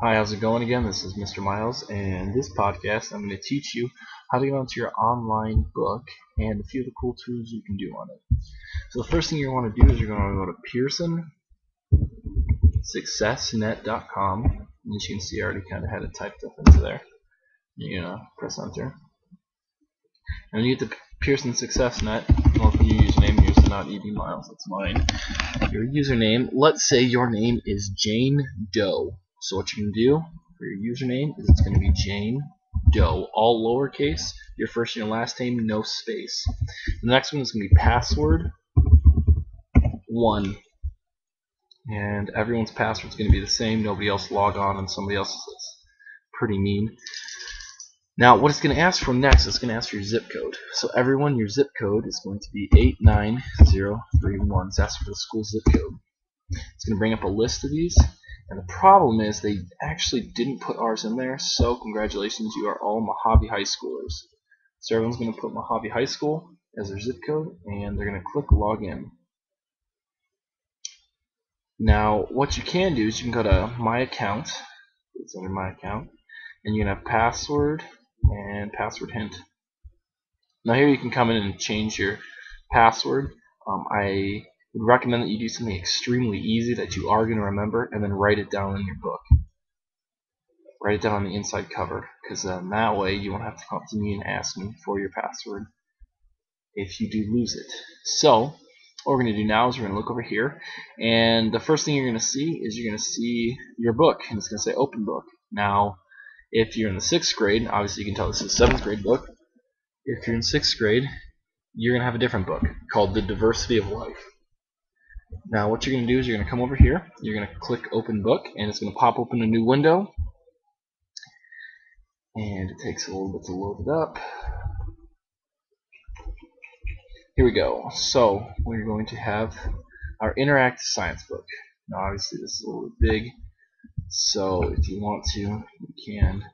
Hi, how's it going again? This is Mr. Miles, and this podcast I'm going to teach you how to get onto your online book and a few of the cool tools you can do on it. So the first thing you want to do is you're going to go to pearsonsuccessnet.com, and as you can see, I already kind of had it typed up into there. You're going to press enter, and when you get to Pearson SuccessNet, well, for your username, here's not EB Miles, that's mine. Your username, let's say your name is Jane Doe. So what you can do for your username is it's going to be Jane Doe, all lowercase, your first and your last name, no space. The next one is going to be password 1, and everyone's password is going to be the same. Nobody else log on somebody else's. It's pretty mean. Now what it's going to ask for next, it's going to ask for your zip code. So everyone, your zip code is going to be 89031. It's asking for the school zip code. It's going to bring up a list of these. And the problem is they actually didn't put ours in there, so congratulations, you are all Mojave High Schoolers. So everyone's going to put Mojave High School as their zip code, and they're going to click Login. Now, what you can do is you can go to My Account, it's under My Account, and you're going to have password and password hint. Now here you can come in and change your password. I would recommend that you do something extremely easy that you are going to remember, and then write it down in your book. Write it down on the inside cover, because that way you won't have to come up to me and ask me for your password if you do lose it. So what we're going to do now is we're going to look over here, and the first thing you're going to see is you're going to see your book, and it's going to say Open Book. Now if you're in the 6th grade, obviously you can tell this is a 7th grade book. If you're in 6th grade, you're going to have a different book called The Diversity of Life. Now what you're going to do is you're going to come over here, you're going to click Open Book, and it's going to pop open a new window, and it takes a little bit to load it up. Here we go. So we're going to have our interactive science book. Now obviously this is a little bit big, so if you want to, you can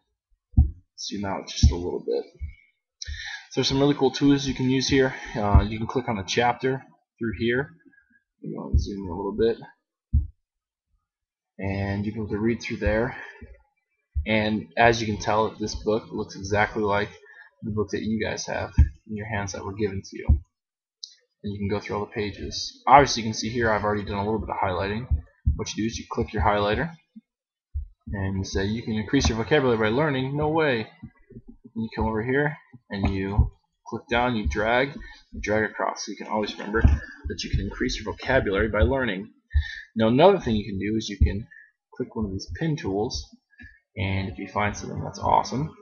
zoom out just a little bit. So there's some really cool tools you can use here. You can click on a chapter through here. You want to zoom in a little bit, and you can be able to read through there. And as you can tell, this book looks exactly like the book that you guys have in your hands that were given to you. And you can go through all the pages. Obviously you can see here I've already done a little bit of highlighting. What you do is you click your highlighter, and you say you can increase your vocabulary by learning. No way. And you come over here and you click down, you drag across, so you can always remember that you can increase your vocabulary by learning. Now another thing you can do is you can click one of these pin tools, and if you find something that's awesome,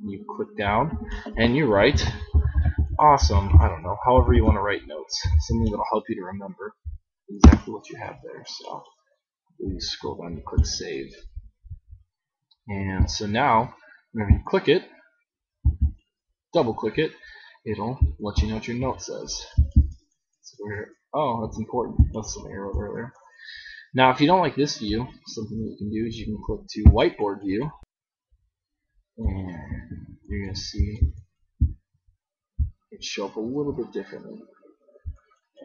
you click down and you write awesome, I don't know, however you want to write notes, something that'll help you to remember exactly what you have there. So you scroll down and click save, and so now whenever you click it, double click it, it'll let you know what your note says. So oh, that's important, that's something I wrote earlier. Now if you don't like this view, something that you can do is you can click to whiteboard view, and you're going to see it show up a little bit differently.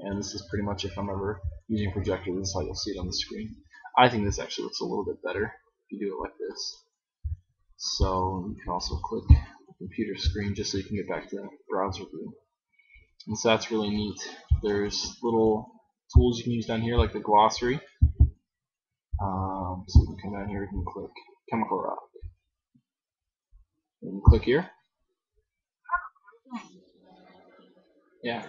And this is pretty much, if I'm ever using a projector, this is how you'll see it on the screen. I think this actually looks a little bit better if you do it like this. So you can also click the computer screen just so you can get back to the browser view. And so that's really neat. There's little tools you can use down here like the glossary. So you can come down here, you can click chemical rock. And you click here. Yeah.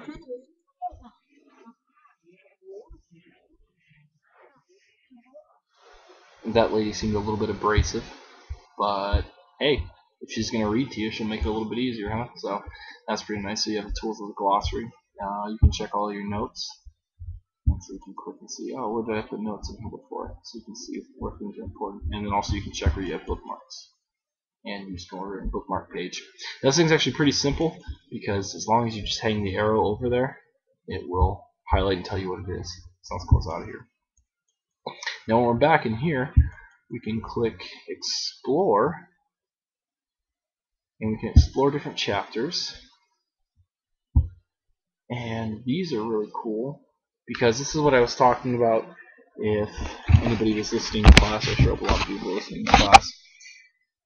That lady seemed a little bit abrasive, but hey, if she's going to read to you, she'll make it a little bit easier, huh? So that's pretty nice. So you have the tools of the glossary. You can check all your notes. And so you can click and see, oh, where did I put notes in here before? So you can see where things are important. And then also you can check where you have bookmarks. And you just go over and bookmark page. Now, this thing's actually pretty simple, because as long as you just hang the arrow over there, it will highlight and tell you what it is. So let's close out of here. Now when we're back in here, we can click explore, and we can explore different chapters. And these are really cool, because this is what I was talking about if anybody was listening to class, I'm sure a lot of people are listening to class,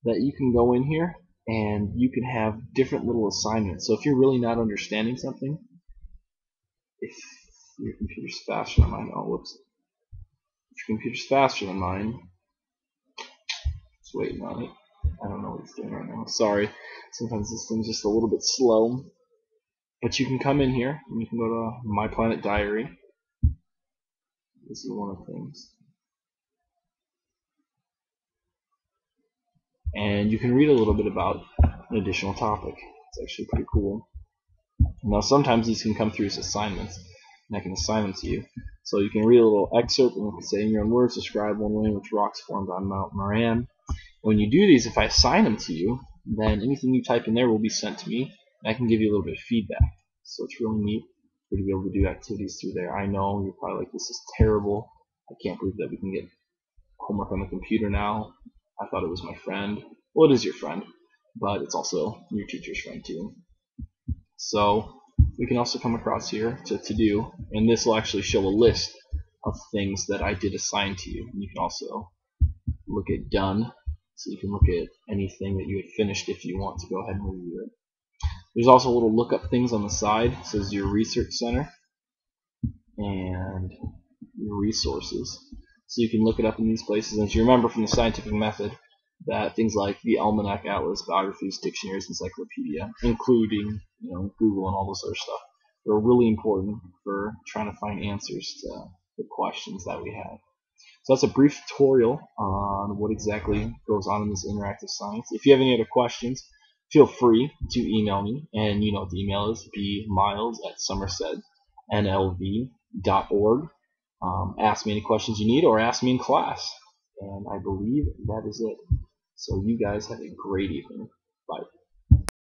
that you can go in here and you can have different little assignments. So if you're really not understanding something, if your computer's faster than mine, oh whoops, if your computer's faster than mine, just waiting on it. I don't know what it's doing right now. Sorry, sometimes this thing's just a little bit slow. But you can come in here and you can go to My Planet Diary. This is one of the things. And you can read a little bit about an additional topic. It's actually pretty cool. Now sometimes these can come through as assignments, and I can assign them to you. So you can read a little excerpt and you can say in your own words, describe one way in which rocks formed on Mount Moran. When you do these, if I assign them to you, then anything you type in there will be sent to me, and I can give you a little bit of feedback. So it's really neat for you to be able to do activities through there. I know you're probably like, this is terrible. I can't believe that we can get homework on the computer now. I thought it was my friend. Well, it is your friend, but it's also your teacher's friend too. So we can also come across here to do, and this will actually show a list of things that I did assign to you. And you can also look at done, so you can look at anything that you had finished if you want to go ahead and review it. There's also a little look up things on the side. It says your research center and your resources. So you can look it up in these places. And if you remember from the scientific method that things like the almanac, atlas, biographies, dictionaries, encyclopedia, including Google and all this other stuff, they're really important for trying to find answers to the questions that we have. So that's a brief tutorial on what exactly goes on in this interactive science. If you have any other questions, feel free to email me, and you know what the email is, bmiles@somersetnlv.org. Ask me any questions you need, or ask me in class. And I believe that is it. So you guys have a great evening.